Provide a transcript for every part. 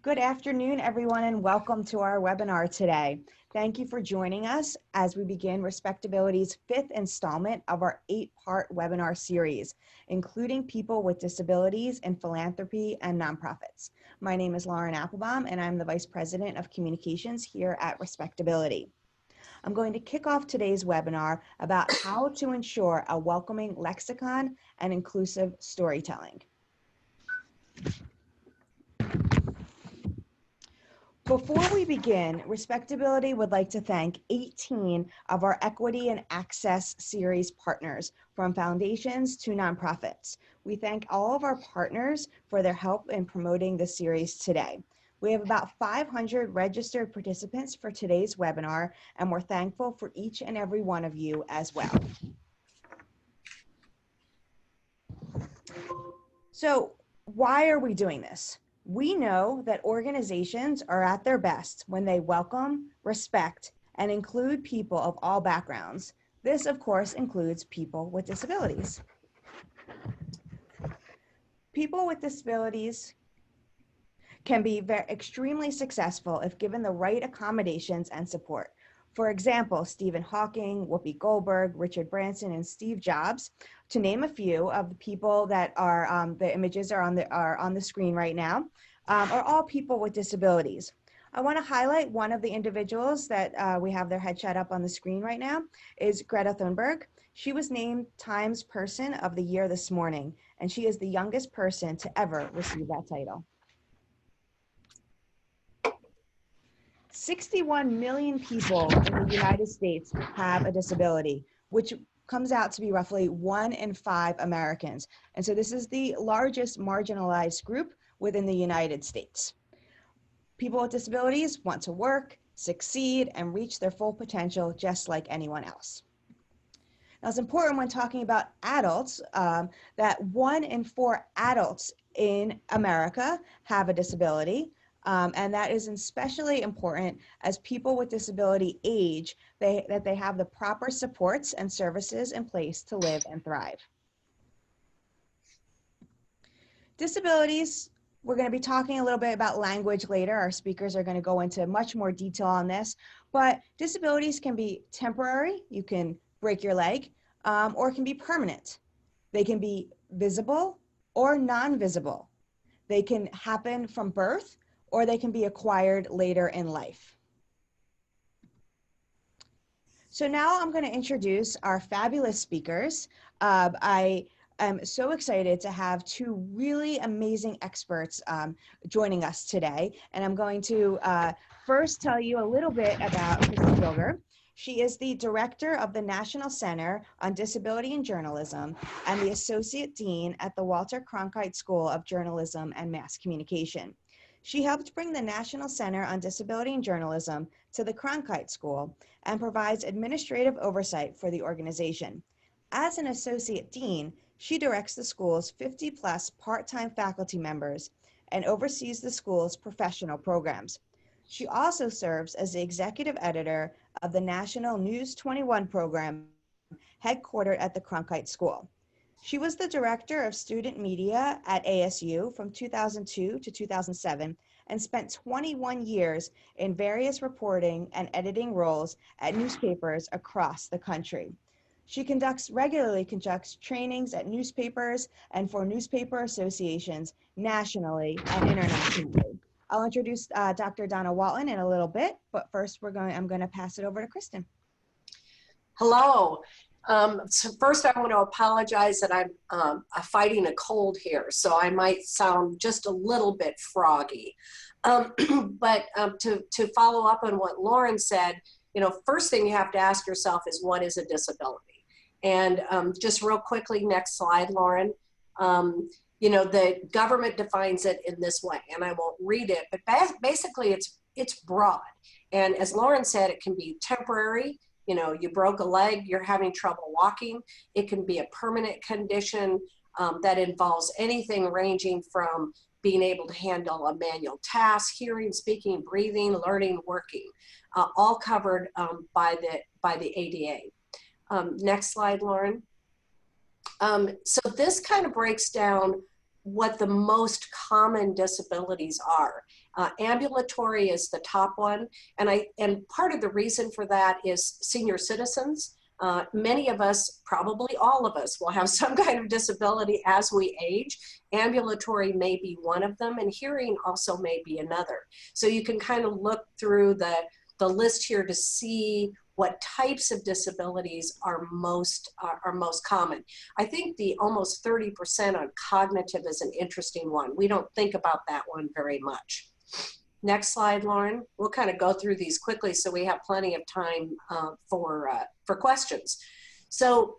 Good afternoon, everyone, and welcome to our webinar today. Thank you for joining us as we begin RespectAbility's 5th installment of our 8-part webinar series, including people with disabilities in philanthropy and nonprofits. My name is Lauren Appelbaum, and I'm the Vice President of Communications here at RespectAbility. I'm going to kick off today's webinar about how to ensure a welcoming lexicon and inclusive storytelling. Before we begin, RespectAbility would like to thank 18 of our Equity and Access Series partners, from foundations to nonprofits. We thank all of our partners for their help in promoting the series today. We have about 500 registered participants for today's webinar, and we're thankful for each and every one of you as well. So, why are we doing this? We know that organizations are at their best when they welcome, respect, and include people of all backgrounds. This, of course, includes people with disabilities. People with disabilities can be extremely successful if given the right accommodations and support. For example, Stephen Hawking, Whoopi Goldberg, Richard Branson, and Steve Jobs, to name a few of the people that are, the images are on the screen right now, are all people with disabilities. I want to highlight one of the individuals that we have their headshot up on the screen right now is Greta Thunberg. She was named Times Person of the Year this morning, and she is the youngest person to ever receive that title. 61 million people in the United States have a disability, which comes out to be roughly 1 in 5 Americans. And so this is the largest marginalized group within the United States. People with disabilities want to work, succeed, and reach their full potential just like anyone else. Now, it's important when talking about adults that 1 in 4 adults in America have a disability. And that is especially important as people with disability age, that they have the proper supports and services in place to live and thrive. Disabilities, we're going to be talking a little bit about language later. Our speakers are going to go into much more detail on this, but disabilities can be temporary. You can break your leg, or it can be permanent. They can be visible or non-visible. They can happen from birth, or they can be acquired later in life. So now I'm going to introduce our fabulous speakers. I am so excited to have 2 really amazing experts joining us today. And I'm going to first tell you a little bit about Kristin Gilger. She is the director of the National Center on Disability and Journalism and the Associate Dean at the Walter Cronkite School of Journalism and Mass Communication. She helped bring the National Center on Disability and Journalism to the Cronkite School and provides administrative oversight for the organization. As an Associate Dean, she directs the school's 50-plus part-time faculty members and oversees the school's professional programs. She also serves as the executive editor of the National News 21 program, headquartered at the Cronkite School. She was the director of student media at ASU from 2002 to 2007 and spent 21 years in various reporting and editing roles at newspapers across the country. She regularly conducts trainings at newspapers and for newspaper associations nationally and internationally. I'll introduce Dr. Donna Walton in a little bit, but first I'm going to pass it over to Kristin. Hello. So first I want to apologize that I'm fighting a cold here, so I might sound just a little bit froggy. But to follow up on what Lauren said, you know, first thing you have to ask yourself is, what is a disability? And just real quickly, next slide, Lauren. You know, the government defines it in this way, and I won't read it, but basically it's broad. And as Lauren said, it can be temporary. You know, you broke a leg, you're having trouble walking. It can be a permanent condition that involves anything ranging from being able to handle a manual task, hearing, speaking, breathing, learning, working, all covered by the ADA. Next slide, Lauren. So this kind of breaks down what the most common disabilities are. Ambulatory is the top one, and part of the reason for that is senior citizens. Many of us, probably all of us, will have some kind of disability as we age. Ambulatory may be one of them, and hearing also may be another. So you can kind of look through the list here to see what types of disabilities are most common. I think the almost 30% on cognitive is an interesting one. We don't think about that one very much. Next slide, Lauren. We'll kind of go through these quickly so we have plenty of time for questions. So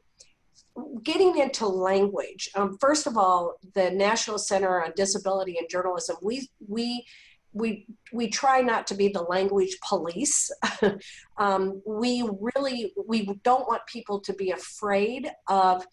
getting into language, first of all, the National Center on Disability and Journalism, we try not to be the language police. We don't want people to be afraid of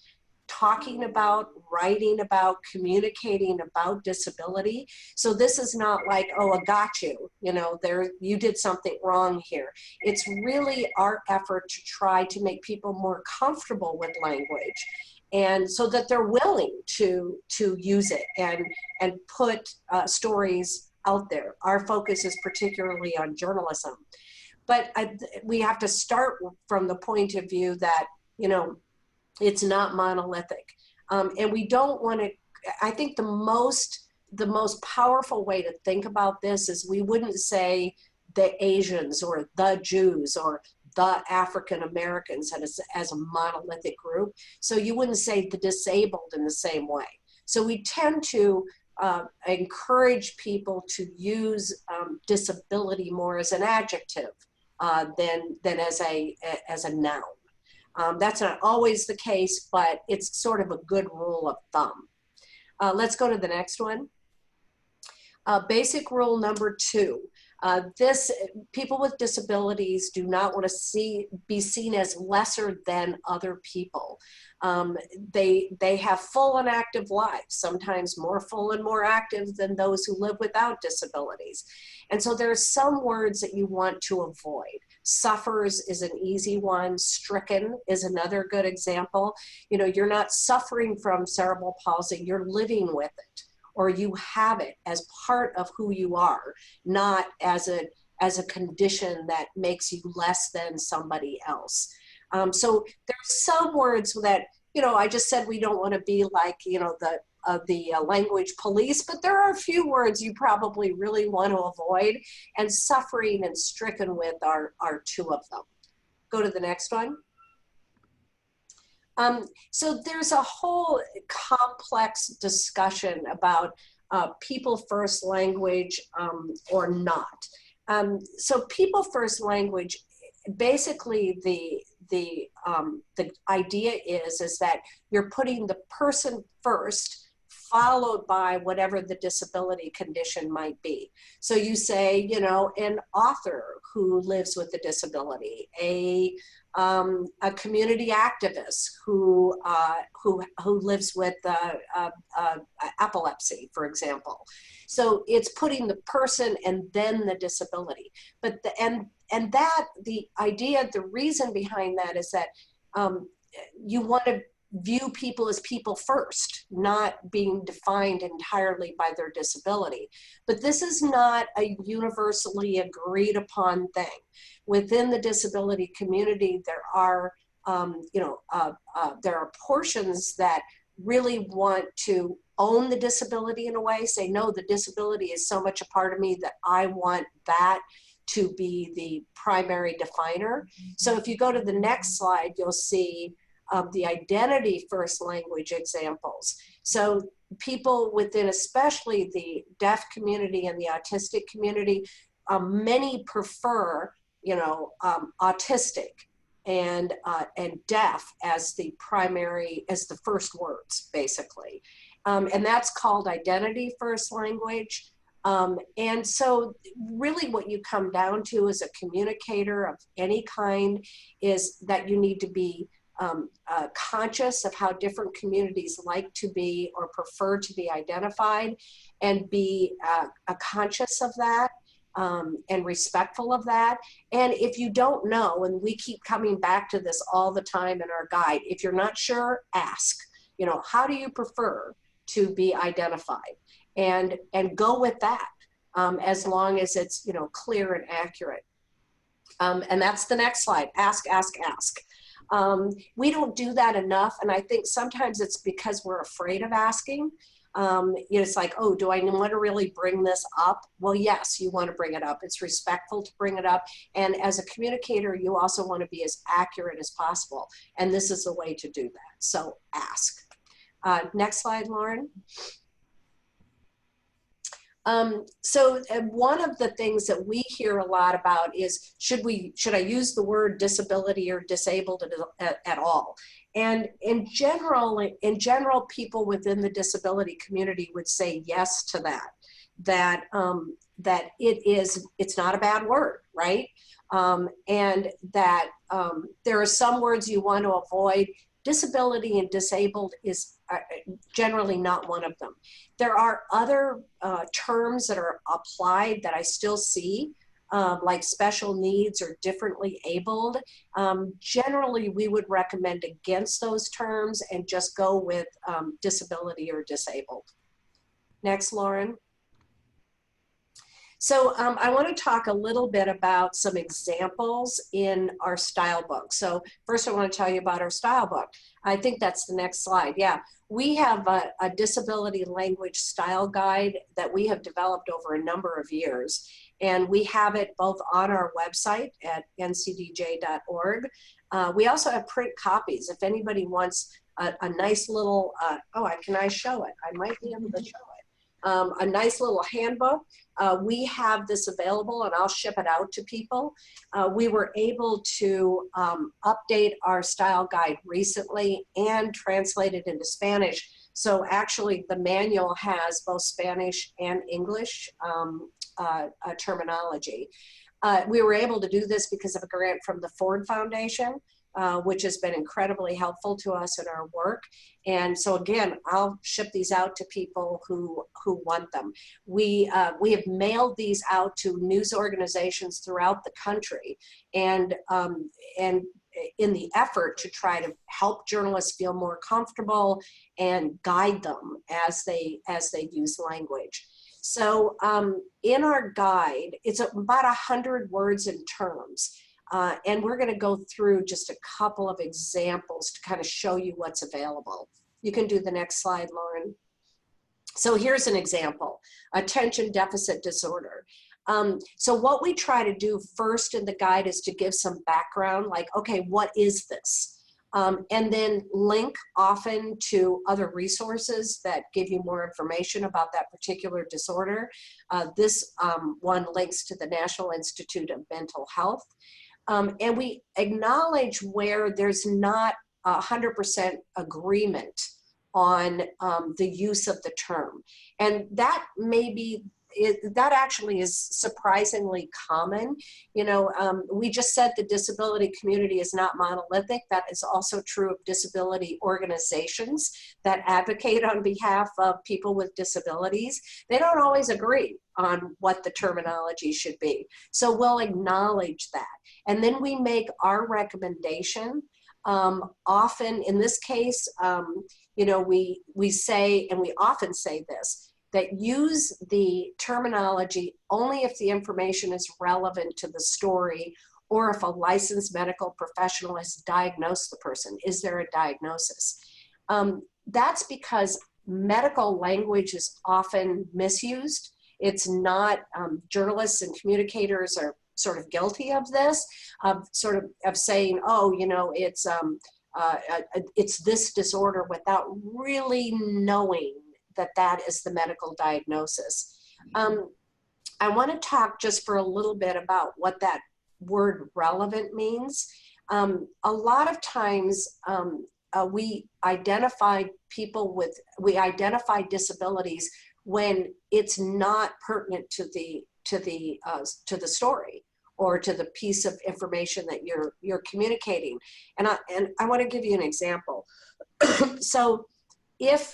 talking about, writing about, communicating about disability. So this is not like, oh, I got you, you did something wrong here. It's really our effort to try to make people more comfortable with language, and so that they're willing to use it and put stories out there. Our focus is particularly on journalism. But we have to start from the point of view that, it's not monolithic. And we don't want to, I think the most powerful way to think about this is we wouldn't say the Asians or the Jews or the African Americans as a monolithic group. So you wouldn't say the disabled in the same way. So we tend to encourage people to use disability more as an adjective than as a noun. That's not always the case, but it's sort of a good rule of thumb. Let's go to the next one. Basic rule number 2. People with disabilities do not want to be seen as lesser than other people. They have full and active lives, sometimes more full and more active than those who live without disabilities. And so there are some words that you want to avoid. Suffers is an easy one. Stricken is another good example. You're not suffering from cerebral palsy, you're living with it, or you have it as part of who you are, not as a condition that makes you less than somebody else. So there's some words that, I just said we don't want to be like, the language police, but there are a few words you probably really want to avoid, and suffering and stricken with are 2 of them. Go to the next one. So there's a whole complex discussion about people first language or not. So people first language, basically the idea is that you're putting the person first, followed by whatever the disability condition might be. So you say, an author who lives with a disability, a community activist who lives with epilepsy, for example. So it's putting the person and then the disability. But the idea, the reason behind that is that you want to view people as people first, not being defined entirely by their disability. But this is not a universally agreed upon thing. Within the disability community, there are portions that really want to own the disability in a way, say, no, the disability is so much a part of me that I want that to be the primary definer. So if you go to the next slide, you'll see the identity first language examples. So people within especially the deaf community and the autistic community, many prefer, autistic and deaf as the primary, as the first words, basically. And that's called identity first language. And so really what you come down to as a communicator of any kind is that you need to be conscious of how different communities like to be or prefer to be identified, and be conscious of that and respectful of that. And if you don't know, and we keep coming back to this all the time in our guide, if you're not sure, ask, how do you prefer to be identified? And go with that. as long as it's, clear and accurate. And that's the next slide, ask, ask, ask. We don't do that enough, and I think sometimes it's because we're afraid of asking. It's like, oh, do I want to really bring this up? Well, yes, you want to bring it up. It's respectful to bring it up. And as a communicator, you also want to be as accurate as possible. And this is a way to do that. So ask. Next slide, Lauren. So one of the things that we hear a lot about is, should I use the word disability or disabled at all? And in general, people within the disability community would say yes to that it's not a bad word, right? And that there are some words you want to avoid. Disability and disabled is generally not one of them. There are other terms that are applied that I still see, like special needs or differently abled. Generally, we would recommend against those terms and just go with disability or disabled. Next, Lauren. So I want to talk a little bit about some examples in our style book. So first I want to tell you about our style book. I think that's the next slide. Yeah, we have a disability language style guide that we have developed over a number of years. And we have it both on our website at ncdj.org. We also have print copies. If anybody wants a nice little, can I show it? I might be able to show it. A nice little handbook. We have this available and I'll ship it out to people. We were able to update our style guide recently and translate it into Spanish. So actually the manual has both Spanish and English terminology. We were able to do this because of a grant from the Ford Foundation, which has been incredibly helpful to us in our work. And so again, I'll ship these out to people who want them. We have mailed these out to news organizations throughout the country, and in the effort to try to help journalists feel more comfortable and guide them as they use language. So in our guide, it's about 100 words and terms. And we're going to go through just a couple of examples to kind of show you what's available. You can do the next slide, Lauren. So here's an example, attention deficit disorder. So what we try to do first in the guide is to give some background, like, okay, what is this? And then link often to other resources that give you more information about that particular disorder. This one links to the National Institute of Mental Health. And we acknowledge where there's not 100% agreement on the use of the term. And that may be, that actually is surprisingly common. We just said the disability community is not monolithic. That is also true of disability organizations that advocate on behalf of people with disabilities. They don't always agree on what the terminology should be. So we'll acknowledge that. And then we make our recommendation. Often in this case, we say, and we often say this, that use the terminology only if the information is relevant to the story or if a licensed medical professional has diagnosed the person. Is there a diagnosis? That's because medical language is often misused. It's not, journalists and communicators are sort of guilty of this, of saying, oh, it's this disorder without really knowing that is the medical diagnosis. I want to talk just for a little bit about what that word relevant means. A lot of times we identify disabilities when it's not pertinent to the story or to the piece of information that you're communicating. And I want to give you an example. So if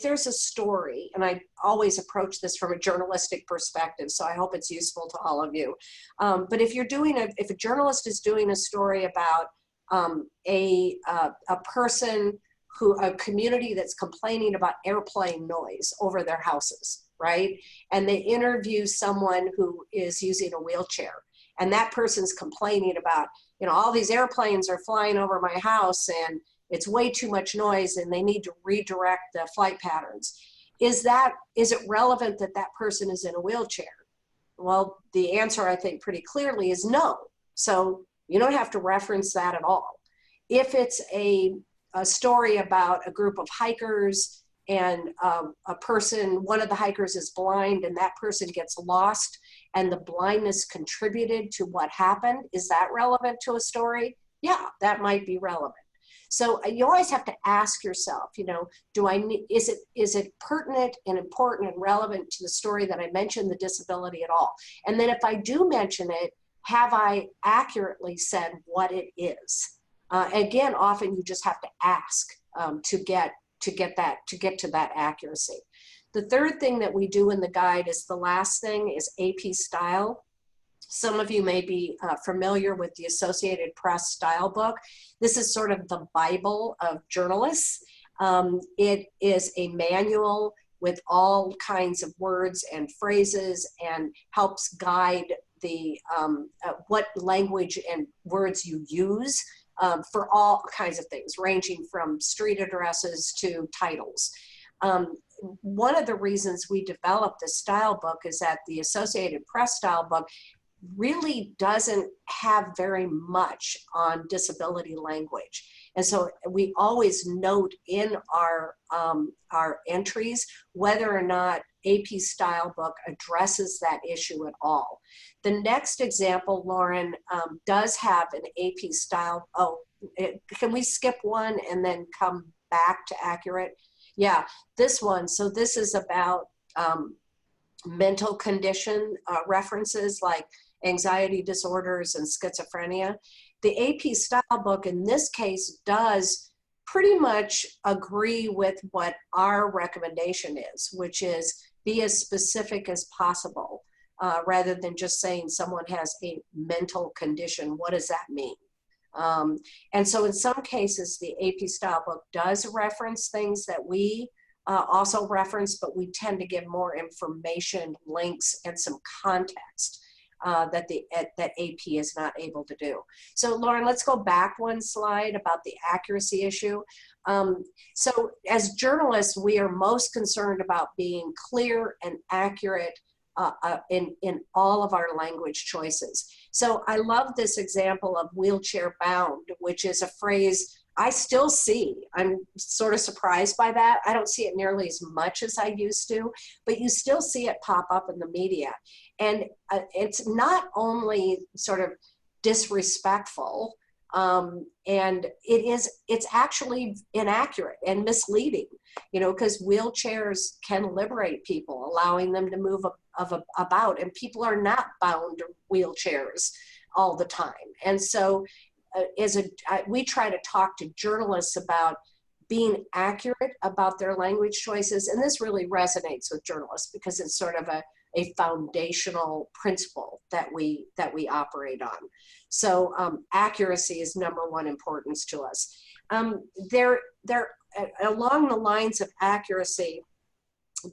there's a story, and I always approach this from a journalistic perspective, so I hope it's useful to all of you. But if a journalist is doing a story about a community that's complaining about airplane noise over their houses, right? And they interview someone who is using a wheelchair, and that person's complaining about, you know, all these airplanes are flying over my house and it's way too much noise and they need to redirect the flight patterns. Is it relevant that that person is in a wheelchair? Well, the answer, I think, pretty clearly is no. So you don't have to reference that at all. If it's a story about a group of hikers and one of the hikers is blind and that person gets lost and the blindness contributed to what happened, is that relevant to a story? Yeah, that might be relevant. So you always have to ask yourself, you know, is it pertinent and important and relevant to the story that I mentioned the disability at all? And then if I do mention it, have I accurately said what it is? Again, often you just have to ask to get to that accuracy. The third thing that we do in the guide is the last thing is AP style. Some of you may be familiar with the Associated Press style book. This is sort of the Bible of journalists. It is a manual with all kinds of words and phrases and helps guide the what language and words you use for all kinds of things, ranging from street addresses to titles. One of the reasons we developed this style book is that the Associated Press style book really doesn't have very much on disability language. And so we always note in our entries whether or not AP style book addresses that issue at all. The next example, Lauren, does have an AP style. Can we skip one and then come back to accurate? Yeah, this one. So this is about mental condition references like anxiety disorders and schizophrenia. The AP style book in this case does pretty much agree with what our recommendation is, which is be as specific as possible rather than just saying someone has a mental condition. What does that mean? And so in some cases, the AP style book does reference things that we also reference, but we tend to give more information, links, and some context that AP is not able to do. So Lauren, let's go back one slide about the accuracy issue. So as journalists, we are most concerned about being clear and accurate in all of our language choices. So I love this example of wheelchair bound, which is a phrase I still see. I'm sort of surprised by that. I don't see it nearly as much as I used to, but you still see it pop up in the media. And it's not only sort of disrespectful, and it's actually inaccurate and misleading, you know, because wheelchairs can liberate people, allowing them to move about, and people are not bound to wheelchairs all the time. And so we try to talk to journalists about being accurate about their language choices, and this really resonates with journalists because it's sort of a foundational principle that we operate on. So accuracy is number one importance to us. There along the lines of accuracy,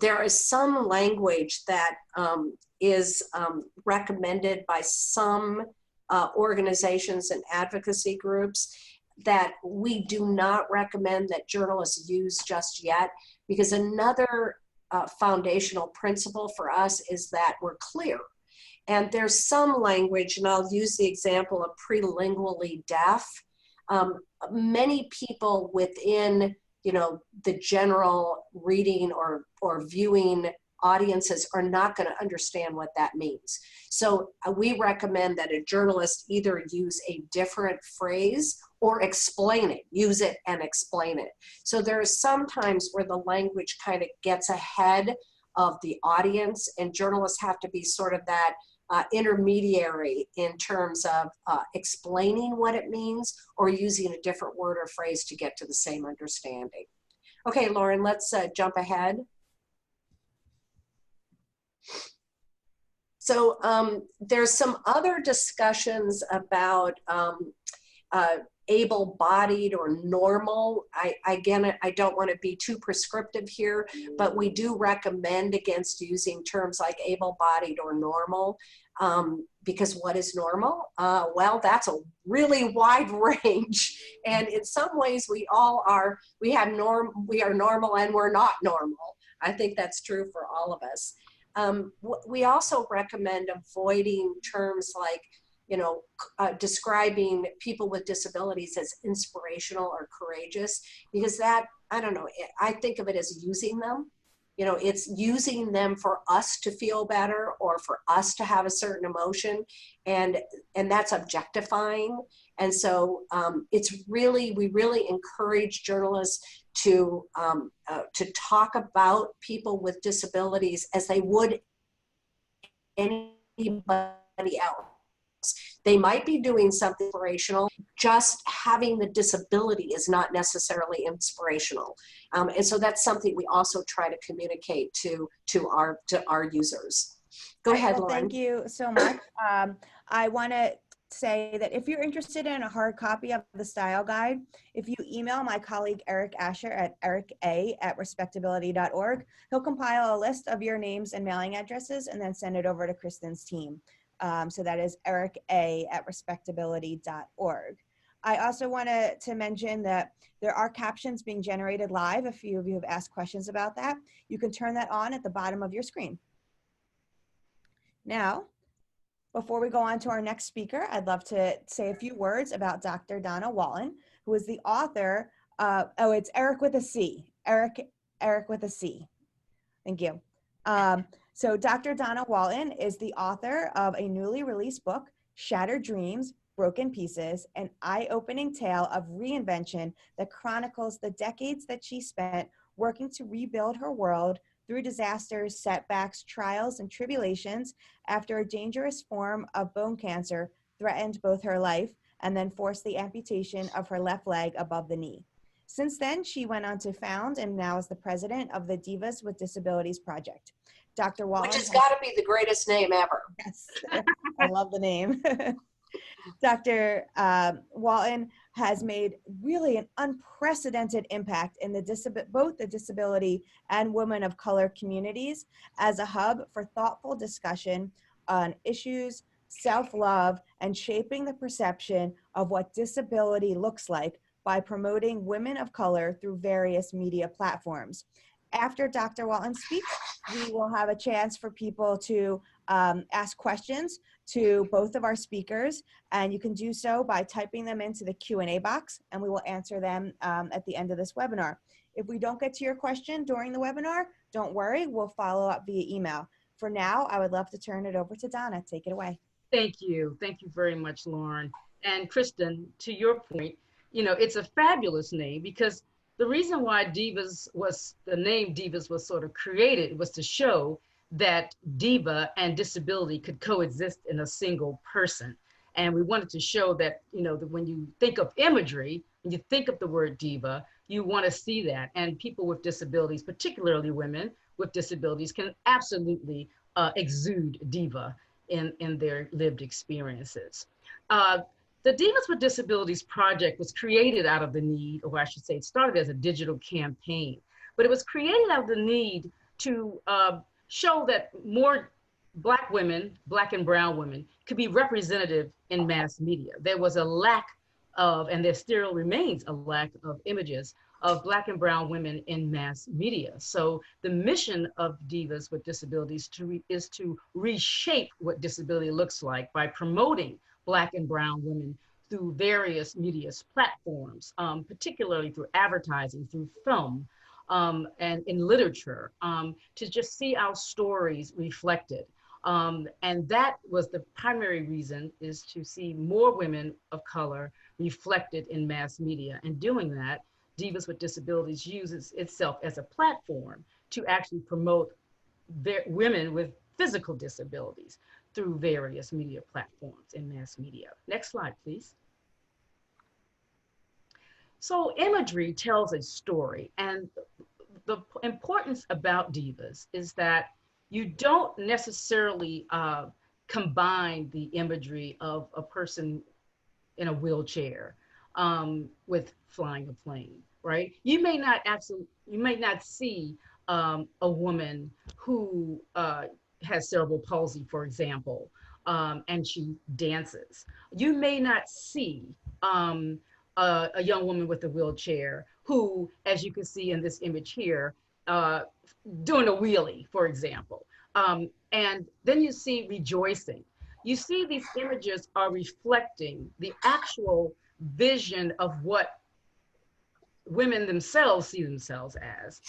there is some language that is recommended by some organizations and advocacy groups that we do not recommend that journalists use just yet, because another foundational principle for us is that we're clear. And there's some language, and I'll use the example of prelingually deaf. Many people within, you know, the general reading or viewing audiences are not going to understand what that means. So we recommend that a journalist either use a different phrase or explain it, use it and explain it. So there are some times where the language kind of gets ahead of the audience, and journalists have to be sort of that intermediary in terms of explaining what it means or using a different word or phrase to get to the same understanding. Okay, Lauren, let's jump ahead. So there's some other discussions about able-bodied or normal. Again, I don't want to be too prescriptive here, but we do recommend against using terms like able-bodied or normal, because what is normal? Well, that's a really wide range, and in some ways we are normal and we're not normal. I think that's true for all of us. We also recommend avoiding terms like, describing people with disabilities as inspirational or courageous, because that, I don't know, I think of it as using them. It's using them for us to feel better or for us to have a certain emotion, and that's objectifying. And so we really encourage journalists to talk about people with disabilities as they would anybody else. They might be doing something inspirational. Just having the disability is not necessarily inspirational. And so that's something we also try to communicate to our users. Go ahead, Lauren. Thank you so much. I want to say that if you're interested in a hard copy of the style guide, if you email my colleague Eric Asher at erica@respectability.org, he'll compile a list of your names and mailing addresses and then send it over to Kristin's team. So that is erica@respectability.org. I also wanted to mention that there are captions being generated live. A few of you have asked questions about that. You can turn that on at the bottom of your screen. Now, before we go on to our next speaker, I'd love to say a few words about Dr. Donna Walton, who is the author of, it's Eric with a C. Eric with a C. Thank you. So Dr. Donna Walton is the author of a newly released book, Shattered Dreams, Broken Pieces, an eye-opening tale of reinvention that chronicles the decades that she spent working to rebuild her world through disasters, setbacks, trials, and tribulations after a dangerous form of bone cancer threatened both her life and then forced the amputation of her left leg above the knee. Since then, she went on to found and now is the president of the Divas With Disabilities Project. Dr. Walton, which has got to be the greatest name ever. Yes, I love the name. Dr. Walton has made really an unprecedented impact in both the disability and women of color communities as a hub for thoughtful discussion on issues, self-love, and shaping the perception of what disability looks like by promoting women of color through various media platforms. After Dr. Walton speaks, we will have a chance for people to ask questions to both of our speakers, and you can do so by typing them into the Q&A box, and we will answer them at the end of this webinar. If we don't get to your question during the webinar, don't worry, we'll follow up via email. For now, I would love to turn it over to Donna. Take it away. Thank you. Thank you very much, Lauren. And Kristin, to your point, it's a fabulous name, because the reason why the name Divas was sort of created was to show that diva and disability could coexist in a single person. And we wanted to show that, that when you think of imagery, when you think of the word diva, you want to see that. And people with disabilities, particularly women with disabilities, can absolutely exude diva in their lived experiences. The Divas with Disabilities Project was created out of the need, or I should say it started as a digital campaign, but it was created out of the need to show that more Black women, Black and brown women, could be representative in mass media. There was a lack of, and there still remains a lack of, images of Black and brown women in mass media. So the mission of Divas with Disabilities is to reshape what disability looks like by promoting Black and brown women through various media platforms, particularly through advertising, through film, and in literature, to just see our stories reflected. And that was the primary reason, is to see more women of color reflected in mass media. And doing that, Divas with Disabilities uses itself as a platform to actually promote women with physical disabilities through various media platforms in mass media. Next slide, please. So Imagery tells a story, and the importance about Divas is that you don't necessarily combine the imagery of a person in a wheelchair with flying a plane, right? You may not see a woman who has cerebral palsy, for example, and she dances. You may not see a young woman with a wheelchair who, as you can see in this image here, uh, doing a wheelie, for example. And then you see rejoicing. You see these images are reflecting the actual vision of what women themselves see themselves as,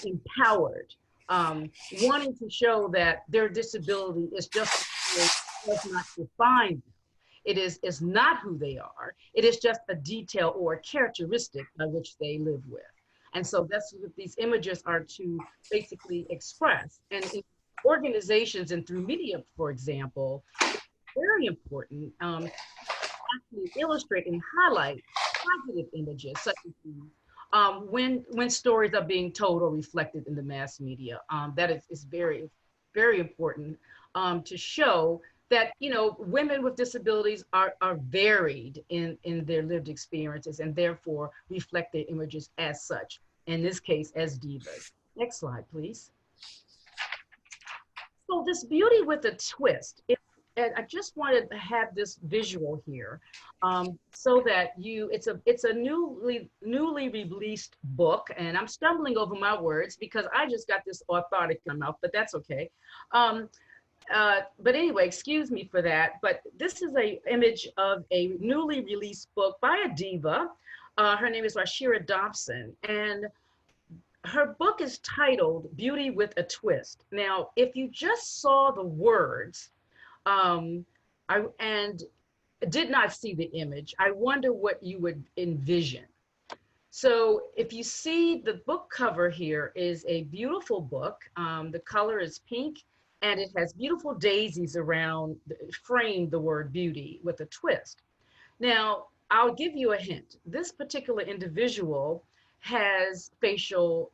empowered, wanting to show that their disability is just does not define them. Is not who they are. It is just a detail or a characteristic by which they live with. And so that's what these images are to basically express. And in organizations and through media, for example, it's very important actually illustrate and highlight positive images such as these when stories are being told or reflected in the mass media. That is very, very important to show that, you know, women with disabilities are varied in their lived experiences and therefore reflect their images as such, in this case as divas. Next slide, please. So this beauty with a twist, and I just wanted to have this visual here, so that it's a newly released book, and I'm stumbling over my words because I just got this orthotic in my mouth, but that's okay. But anyway, excuse me for that. But this is a image of a newly released book by a diva. Her name is Rashira Dobson, and her book is titled Beauty with a Twist. Now, if you just saw the words, and did not see the image, I wonder what you would envision. So if you see the book cover here is a beautiful book. The color is pink and it has beautiful daisies around, frame the word beauty with a twist. Now, I'll give you a hint. This particular individual has facial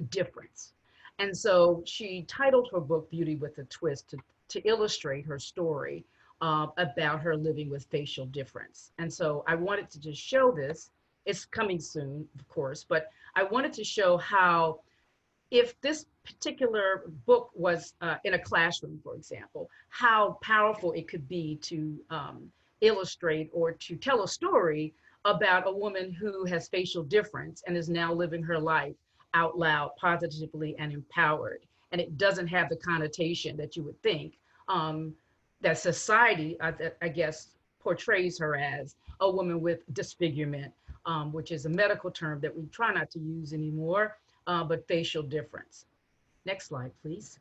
difference. And so she titled her book Beauty with a Twist to illustrate her story about her living with facial difference. And so I wanted to just show this. It's coming soon, of course, but I wanted to show how, if this particular book was in a classroom, for example, how powerful it could be to illustrate or to tell a story about a woman who has facial difference and is now living her life out loud, positively and empowered. And it doesn't have the connotation that you would think that society, I guess, portrays her as a woman with disfigurement, which is a medical term that we try not to use anymore, but facial difference. Next slide, please.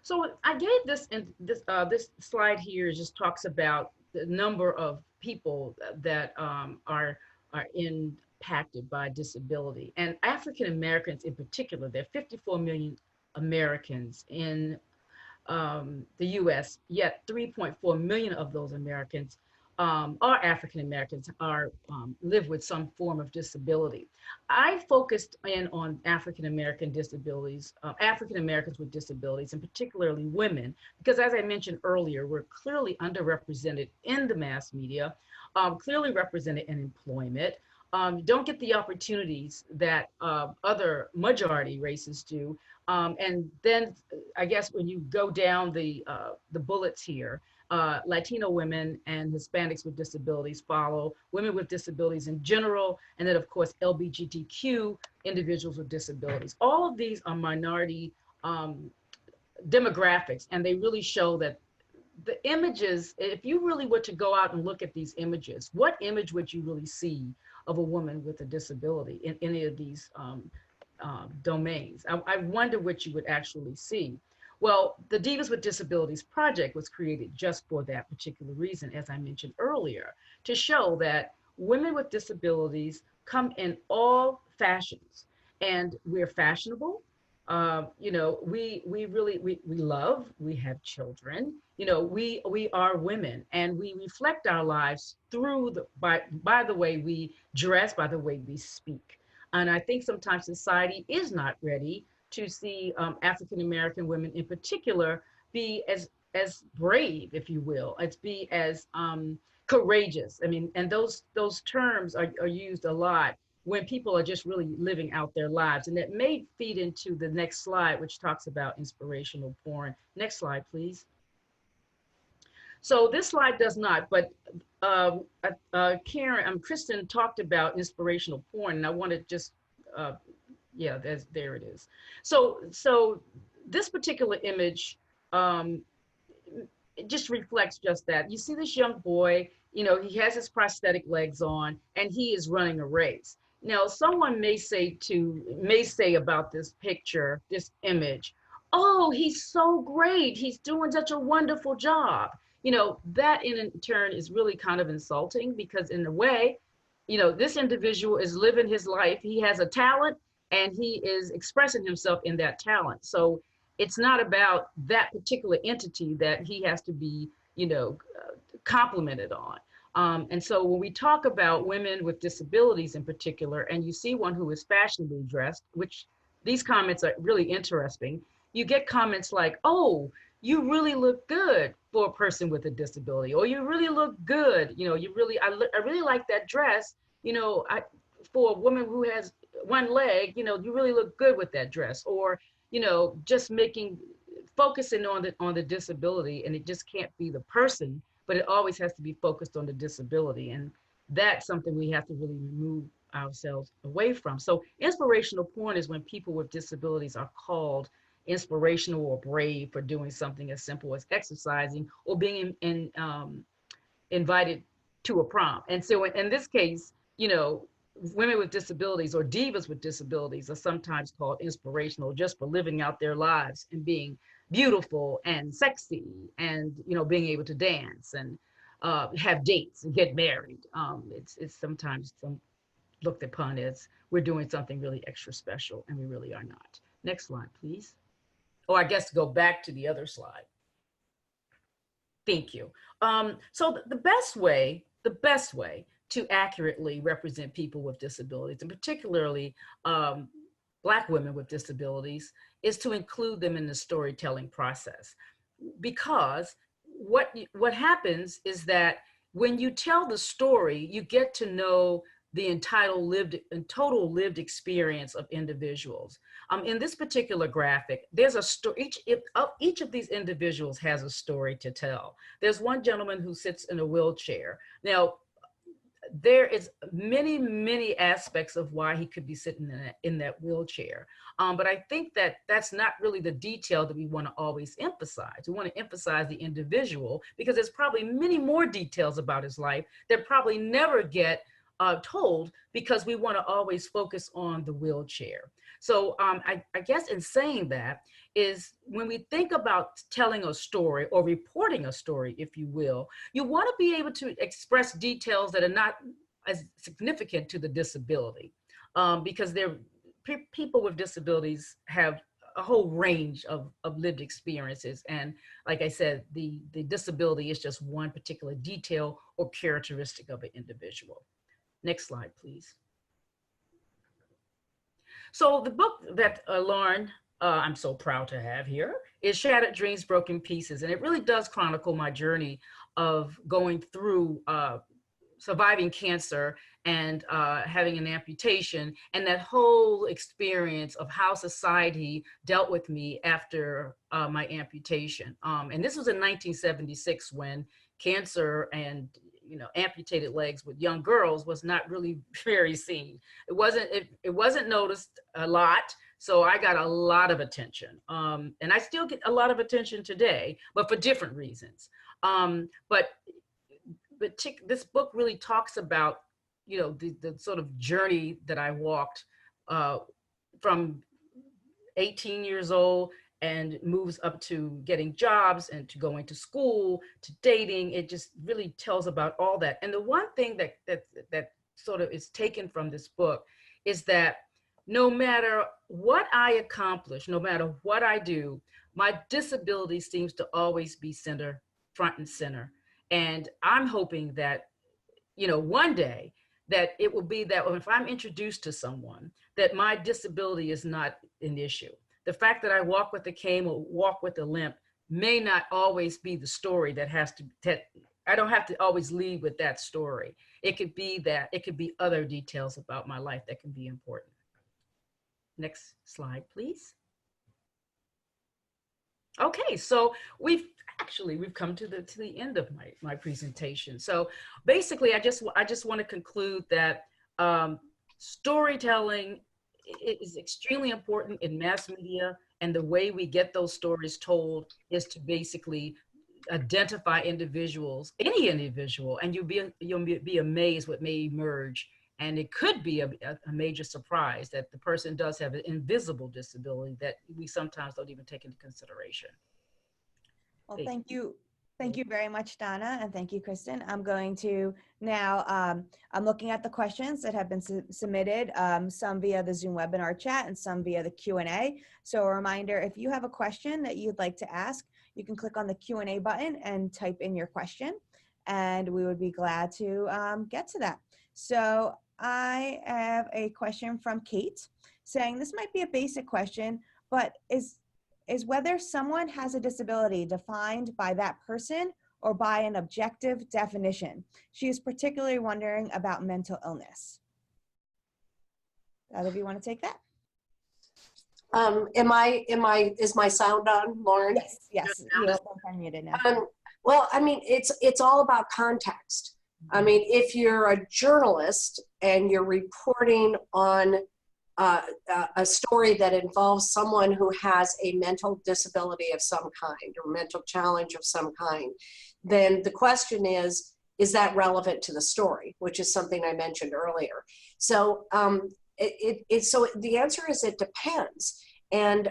So I gave this, and this slide here just talks about the number of people that are impacted by disability, and African Americans in particular. There are 54 million Americans in the U.S., yet 3.4 million of those Americans are African Americans, live with some form of disability. I focused in on African American disabilities, African Americans with disabilities, and particularly women, because as I mentioned earlier, we're clearly underrepresented in the mass media, clearly represented in employment, don't get the opportunities that other majority races do. And then I guess when you go down the bullets here, Latino women and Hispanics with disabilities follow, women with disabilities in general, and then of course LGBTQ individuals with disabilities. All of these are minority demographics, and they really show that the images, if you really were to go out and look at these images, what image would you really see of a woman with a disability in any of these domains? I wonder what you would actually see. Well, the Divas with Disabilities Project was created just for that particular reason, as I mentioned earlier, to show that women with disabilities come in all fashions, and we're fashionable. You know, we love, we have children, you know, we are women, and we reflect our lives through by the way we dress, by the way we speak. And I think sometimes society is not ready to see African American women in particular be as as brave, if you will. It's be as courageous. I mean, and those terms are used a lot when people are just really living out their lives. And that may feed into the next slide, which talks about inspirational porn. Next slide, please. So this slide does not, but Kristin talked about inspirational porn, and I want to just, yeah, there it is. So this particular image, it just reflects just that. You see this young boy, you know, he has his prosthetic legs on, and he is running a race. Now, someone may say about this picture, this image, oh, he's so great. He's doing such a wonderful job. You know, that in turn is really kind of insulting, because in a way, you know, this individual is living his life. He has a talent and he is expressing himself in that talent. So it's not about that particular entity that he has to be, you know, complimented on. And so when we talk about women with disabilities in particular, and you see one who is fashionably dressed, which these comments are really interesting, you get comments like, oh, you really look good for a person with a disability, or you really look good, you know, I really like that dress, you know, for a woman who has one leg, you know, you really look good with that dress. Or, you know, just focusing on the disability, and it just can't be the person, but it always has to be focused on the disability. And that's something we have to really remove ourselves away from. So inspirational porn is when people with disabilities are called inspirational or brave for doing something as simple as exercising or being invited to a prom. And so in this case, you know, women with disabilities or divas with disabilities are sometimes called inspirational just for living out their lives and being beautiful and sexy, and, you know, being able to dance and have dates and get married. It's sometimes looked upon as we're doing something really extra special, and we really are not. Next slide, please. Or I guess go back to the other slide. Thank you. So the best way to accurately represent people with disabilities, and particularly Black women with disabilities, is to include them in the storytelling process. Because what happens is that when you tell the story, you get to know the total lived experience of individuals. In this particular graphic, there's a story. Each of these individuals has a story to tell. There's one gentleman who sits in a wheelchair. Now, there is many aspects of why he could be sitting in that wheelchair. But I think that that's not really the detail that we want to always emphasize. We want to emphasize the individual, because there's probably many more details about his life that probably never get told, because we want to always focus on the wheelchair. So I guess in saying that is, when we think about telling a story or reporting a story, if you will, you want to be able to express details that are not as significant to the disability, because people with disabilities have a whole range of lived experiences. And like I said, the disability is just one particular detail or characteristic of an individual. Next slide, please. So the book that Lauren, I'm so proud to have here, is Shattered Dreams, Broken Pieces. And it really does chronicle my journey of going through surviving cancer and having an amputation, and that whole experience of how society dealt with me after my amputation. And this was in 1976, when cancer and amputated legs with young girls was not really very seen. It wasn't noticed a lot. So I got a lot of attention. And I still get a lot of attention today, but for different reasons. But this book really talks about, the sort of journey that I walked from 18 years old, and moves up to getting jobs and to going to school, to dating. It just really tells about all that. And the one thing that sort of is taken from this book is that no matter what I accomplish, no matter what I do, my disability seems to always be front and center. And I'm hoping that, one day that it will be that if I'm introduced to someone, that my disability is not an issue. The fact that I walk with a cane or walk with a limp may not always be the story that I don't have to always lead with that story. It could be that, it could be other details about my life that can be important. Next slide, please. Okay, so we've come to the end of my presentation. So basically, I just want to conclude that storytelling is extremely important in mass media, and the way we get those stories told is to basically identify individuals, any individual, and you'll be amazed what may emerge. And it could be a major surprise that the person does have an invisible disability that we sometimes don't even take into consideration. Well, thank you. Thank you very much, Donna, and thank you, Kristin. I'm going to now, I'm looking at the questions that have been submitted, some via the Zoom webinar chat and some via the Q&A. So a reminder, if you have a question that you'd like to ask, you can click on the Q&A button and type in your question, and we would be glad to get to that. So I have a question from Kate saying, this might be a basic question, but is whether someone has a disability defined by that person or by an objective definition. She is particularly wondering about mental illness. Either of you want to take that? Is my sound on, Lauren? Yes, you're unmuted now. Well, I mean, it's all about context. I mean, if you're a journalist and you're reporting on a story that involves someone who has a mental disability of some kind or mental challenge of some kind, then the question is that relevant to the story, which is something I mentioned earlier. So so the answer is it depends. And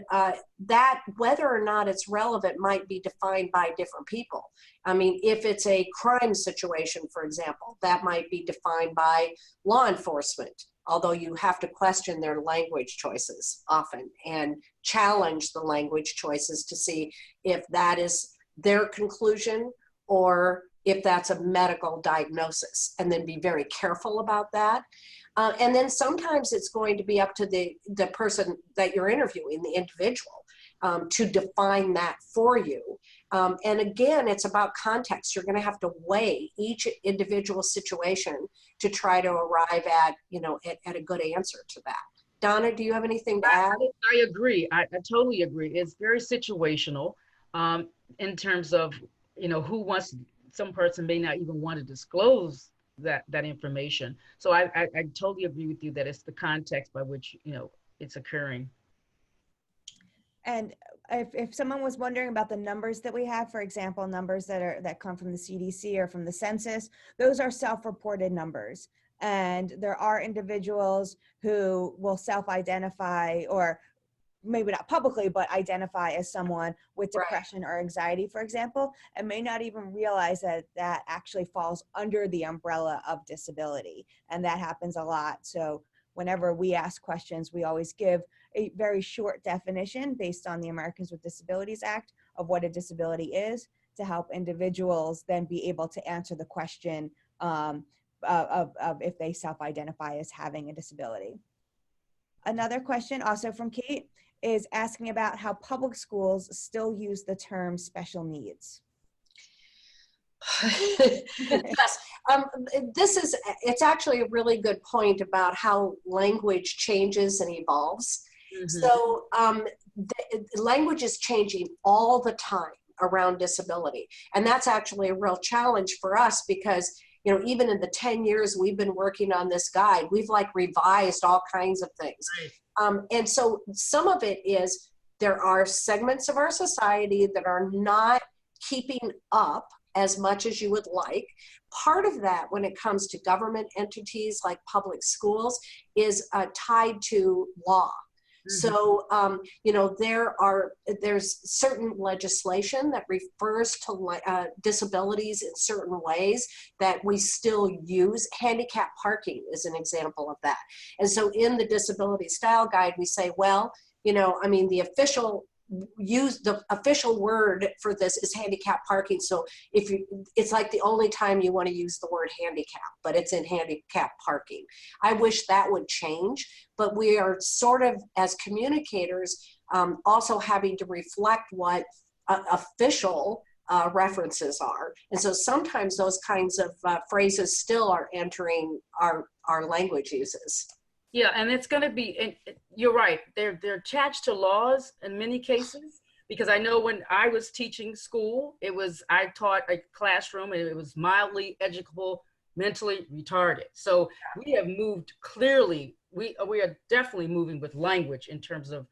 that whether or not it's relevant might be defined by different people. I mean, if it's a crime situation, for example, that might be defined by law enforcement, although you have to question their language choices often and challenge the language choices to see if that is their conclusion or if that's a medical diagnosis, and then be very careful about that. And then sometimes it's going to be up to the person that you're interviewing, the individual, to define that for you. And again, it's about context. You're going to have to weigh each individual situation to try to arrive at, at a good answer to that. Donna, do you have anything to add? I agree. I totally agree. It's very situational in terms of, who wants, some person may not even want to disclose that information. So I totally agree with you that it's the context by which, it's occurring. And if someone was wondering about the numbers that we have, for example, numbers that come from the CDC or from the census, those are self-reported numbers. And there are individuals who will self-identify, or maybe not publicly, but identify as someone with depression or anxiety, for example, and may not even realize that that actually falls under the umbrella of disability. And that happens a lot. So whenever we ask questions, we always give a very short definition based on the Americans with Disabilities Act of what a disability is, to help individuals then be able to answer the question of if they self-identify as having a disability. Another question also from Kate is asking about how public schools still use the term special needs. Yes, it's actually a really good point about how language changes and evolves. Mm-hmm. So the language is changing all the time around disability. And that's actually a real challenge for us because, even in the 10 years we've been working on this guide, we've revised all kinds of things. Right. And so some of it is there are segments of our society that are not keeping up as much as you would like. Part of that, when it comes to government entities like public schools, is tied to law. Mm-hmm. So, there's certain legislation that refers to disabilities in certain ways that we still use. Handicap parking is an example of that. And so in the disability style guide, we say, well, the official word for this is handicap parking. So it's like the only time you want to use the word handicap, but it's in handicap parking. I wish that would change, but we are sort of, as communicators, also having to reflect what official references are. And so sometimes those kinds of phrases still are entering our language uses. Yeah, and it's going to be, and you're right, they're attached to laws in many cases, because I know when I was teaching school, I taught a classroom and it was mildly educable, mentally retarded. So we have moved clearly, we are definitely moving with language in terms of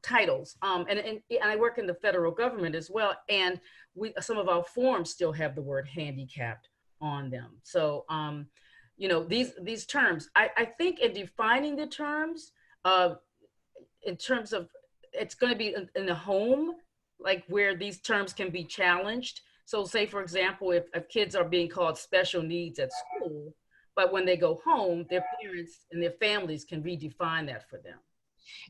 titles. And I work in the federal government as well, and some of our forms still have the word handicapped on them. So these terms, I think in defining the terms, in terms of, it's going to be in the home, like where these terms can be challenged. So say, for example, if kids are being called special needs at school, but when they go home, their parents and their families can redefine that for them.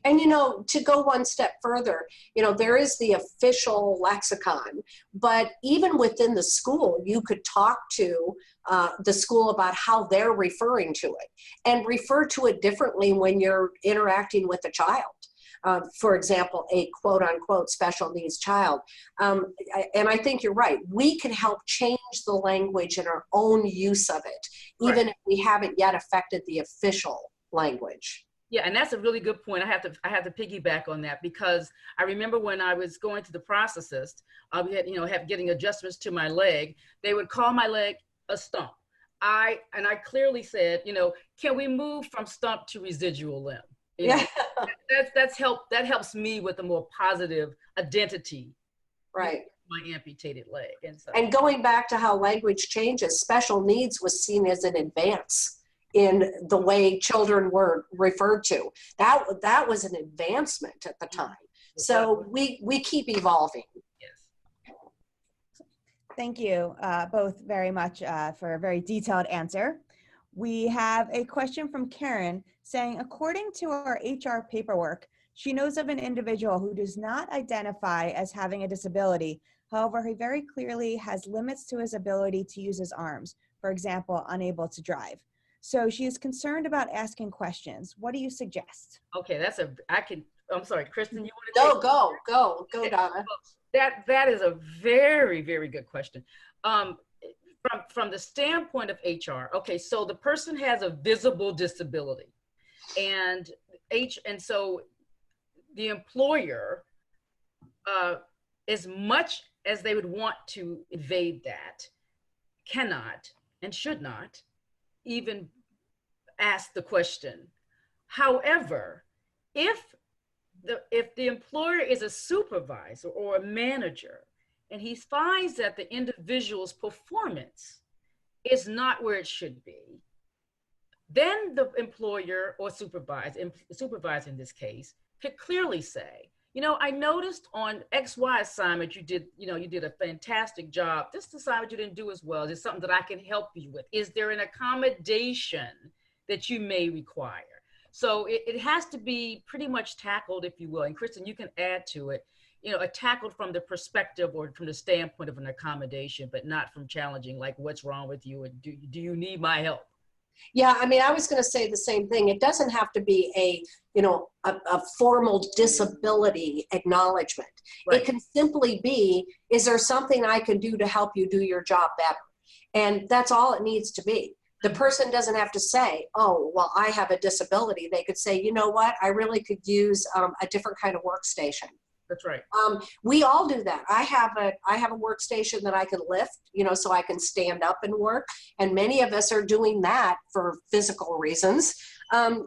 And, to go one step further, there is the official lexicon, but even within the school, you could talk to the school about how they're referring to it and refer to it differently when you're interacting with a child. For example, a quote unquote special needs child. And I think you're right. We can help change the language in our own use of it, even if we haven't yet affected the official language. Yeah, and that's a really good point. I have to piggyback on that, because I remember when I was going to the prosthetist, we had, getting adjustments to my leg. They would call my leg a stump. I clearly said, can we move from stump to residual limb? That helps me with a more positive identity. Right. My amputated leg. And going back to how language changes, special needs was seen as an advance in the way children were referred to. That was an advancement at the time. So we keep evolving. Yes. Thank you both very much for a very detailed answer. We have a question from Karen saying, according to our HR paperwork, she knows of an individual who does not identify as having a disability. However, he very clearly has limits to his ability to use his arms, for example, unable to drive. So she is concerned about asking questions. What do you suggest? Okay, I'm sorry, Kristin, you want to go, Donna. That is a very, very good question. From the standpoint of HR, okay, so the person has a visible disability, and so the employer, as much as they would want to evade that, cannot and should not even ask the question. However, if the employer is a supervisor or a manager, and he finds that the individual's performance is not where it should be, then the employer or supervisor in this case could clearly say, I noticed on XY assignment you did a fantastic job. This assignment you didn't do as well. Is there something that I can help you with? Is there an accommodation that you may require? So it has to be pretty much tackled, if you will. And Kristin, you can add to it, tackled from the perspective or from the standpoint of an accommodation, but not from challenging, like, what's wrong with you? And do you need my help? Yeah, I was going to say the same thing. It doesn't have to be a formal disability acknowledgement. Right. It can simply be, is there something I can do to help you do your job better? And that's all it needs to be. The person doesn't have to say, oh, well, I have a disability. They could say, you know what, I really could use a different kind of workstation. That's right. We all do that. I have a workstation that I can lift, so I can stand up and work. And many of us are doing that for physical reasons.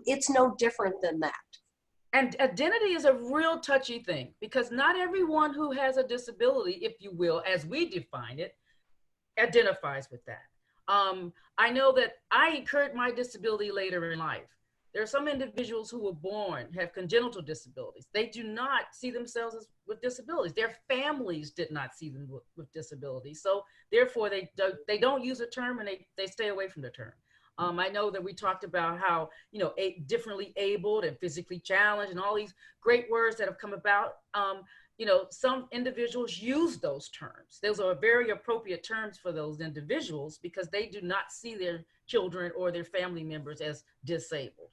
It's no different than that. And identity is a real touchy thing, because not everyone who has a disability, if you will, as we define it, identifies with that. I know that I incurred my disability later in life. There are some individuals who were born, have congenital disabilities. They do not see themselves with disabilities. Their families did not see them with disabilities. So therefore they don't use the term, and they stay away from the term. I know that we talked about how, differently abled and physically challenged and all these great words that have come about. Some individuals use those terms. Those are very appropriate terms for those individuals, because they do not see their children or their family members as disabled.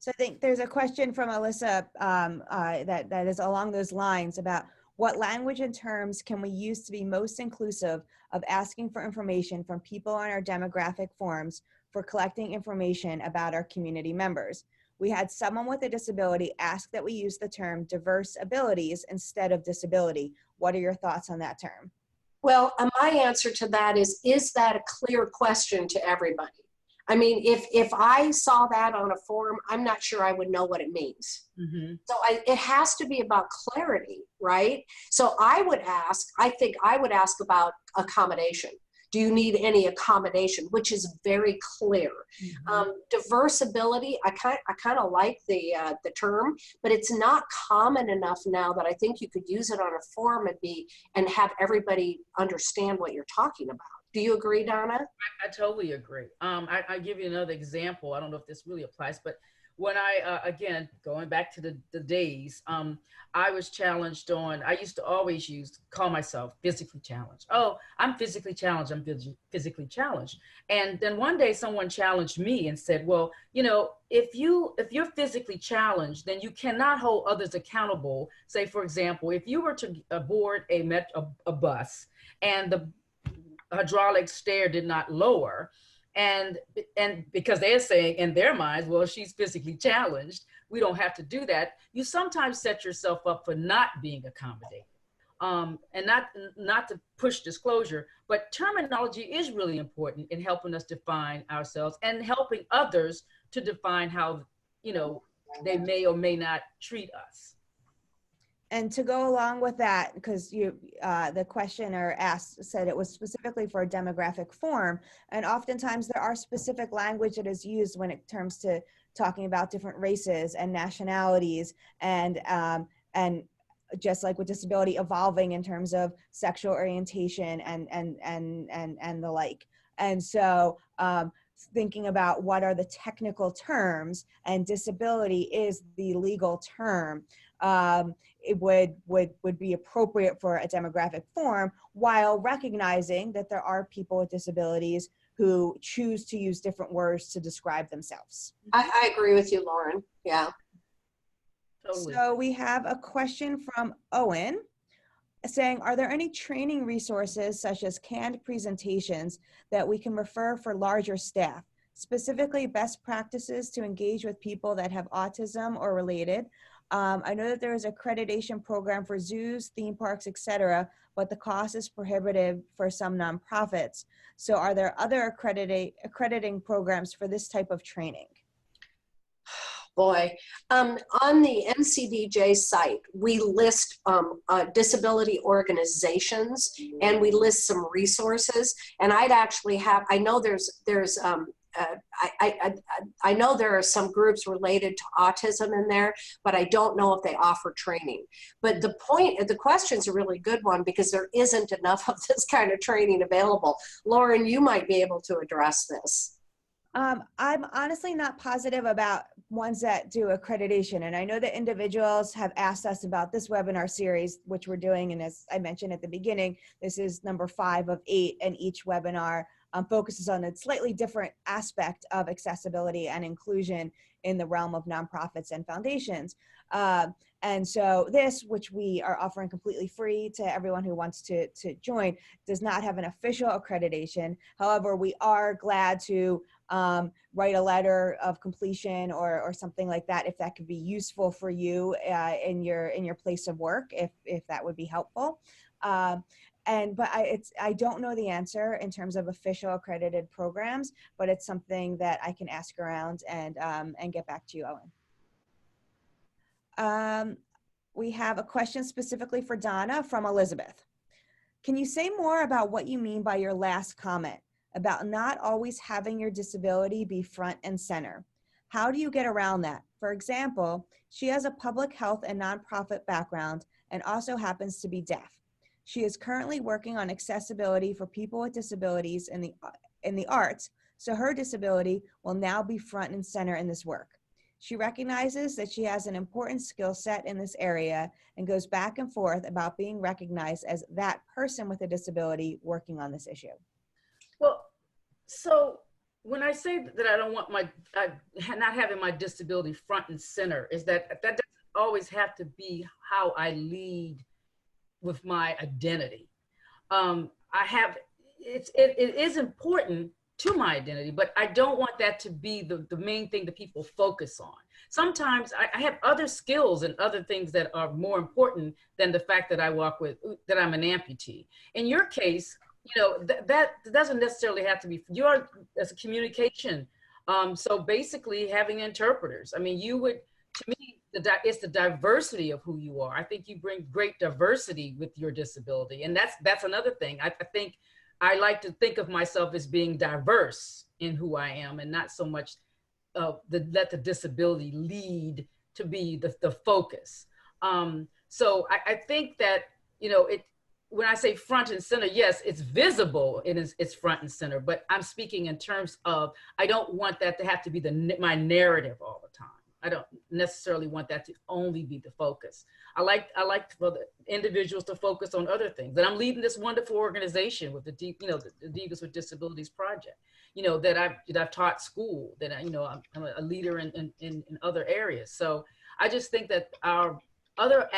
So I think there's a question from Alyssa that is along those lines about What language and terms can we use to be most inclusive of asking for information from people on our demographic forms for collecting information about our community members? We had someone with a disability ask that we use the term diverse abilities instead of disability. What are your thoughts on that term? Well, my answer to that is that a clear question to everybody? I mean, if I saw that on a form, I'm not sure I would know what it means. Mm-hmm. So it has to be about clarity, right? So I think I would ask about accommodation. Do you need any accommodation, which is very clear. Mm-hmm. Diverse ability, I kind of like the term, but it's not common enough now that I think you could use it on a form and have everybody understand what you're talking about. Do you agree, Donna? I totally agree. I give you another example. I don't know if this really applies, but when I, again, going back to the days, I was challenged on, I used to always call myself physically challenged. Oh, I'm physically challenged. I'm physically challenged. And then one day someone challenged me and said, well, you know, if you're physically challenged, then you cannot hold others accountable. Say, for example, if you were to board a bus and the hydraulic stair did not lower, and because they're saying in their minds, well, she's physically challenged, we don't have to do that. You sometimes set yourself up for not being accommodated, and not to push disclosure, but terminology is really important in helping us define ourselves and helping others to define how, you know, they may or may not treat us. And to go along with that, because the questioner said it was specifically for a demographic form, and oftentimes there are specific language that is used when it comes to talking about different races and nationalities, and just like with disability, evolving in terms of sexual orientation and the like. And so thinking about what are the technical terms, and disability is the legal term. It would be appropriate for a demographic form, while recognizing that there are people with disabilities who choose to use different words to describe themselves. I agree with you, Lauren. Yeah. Totally. So we have a question from Owen saying, are there any training resources such as canned presentations that we can refer for larger staff, specifically best practices to engage with people that have autism or related? I know that there is an accreditation program for zoos, theme parks, etc., but the cost is prohibitive for some nonprofits. So are there other accrediting programs for this type of training? Boy, on the NCDJ site, we list disability organizations, and we list some resources. And I'd actually have, I know I know there are some groups related to autism in there, but I don't know if they offer training. But the question's a really good one, because there isn't enough of this kind of training available. Lauren, you might be able to address this. I'm honestly not positive about ones that do accreditation. And I know that individuals have asked us about this webinar series, which we're doing. And as I mentioned at the beginning, this is number 5 of 8, and each webinar focuses on a slightly different aspect of accessibility and inclusion in the realm of nonprofits and foundations. And so this, which we are offering completely free to everyone who wants to join, does not have an official accreditation. However, we are glad to write a letter of completion or something like that, if that could be useful for you in your place of work, if that would be helpful. But I don't know the answer in terms of official accredited programs, but it's something that I can ask around and get back to you, Owen. We have a question specifically for Donna from Elizabeth. Can you say more about what you mean by your last comment about not always having your disability be front and center? How do you get around that? For example, she has a public health and nonprofit background and also happens to be deaf. She is currently working on accessibility for people with disabilities in the arts, so her disability will now be front and center in this work. She recognizes that she has an important skill set in this area and goes back and forth about being recognized as that person with a disability working on this issue. Well, so when I say that I don't want not having my disability front and center, is that doesn't always have to be how I lead with my identity. It is important to my identity, but I don't want that to be the main thing that people focus on. Sometimes I have other skills and other things that are more important than the fact that that I'm an amputee. In your case, that doesn't necessarily have to be as a communication. So basically having interpreters. I mean, to me, it's the diversity of who you are. I think you bring great diversity with your disability. And that's another thing. I think I like to think of myself as being diverse in who I am, and not so much let the disability lead to be the focus. So I think that, when I say front and center, yes, it's visible, it's front and center, but I'm speaking in terms of, I don't want that to have to be my narrative all the time. I don't necessarily want that to only be the focus. I like for the individuals to focus on other things. And I'm leading this wonderful organization with the Divas With Disabilities Project, that I've taught school, that I'm a leader in other areas. So I just think that our other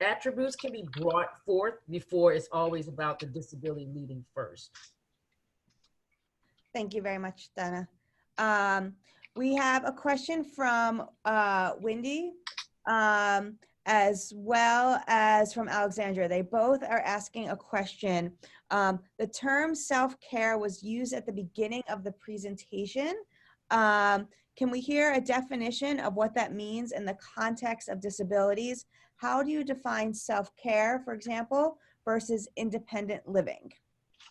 attributes can be brought forth before it's always about the disability leading first. Thank you very much, Donna. We have a question from Wendy, as well as from Alexandra. They both are asking a question. The term self-care was used at the beginning of the presentation. Can we hear a definition of what that means in the context of disabilities? How do you define self-care, for example, versus independent living?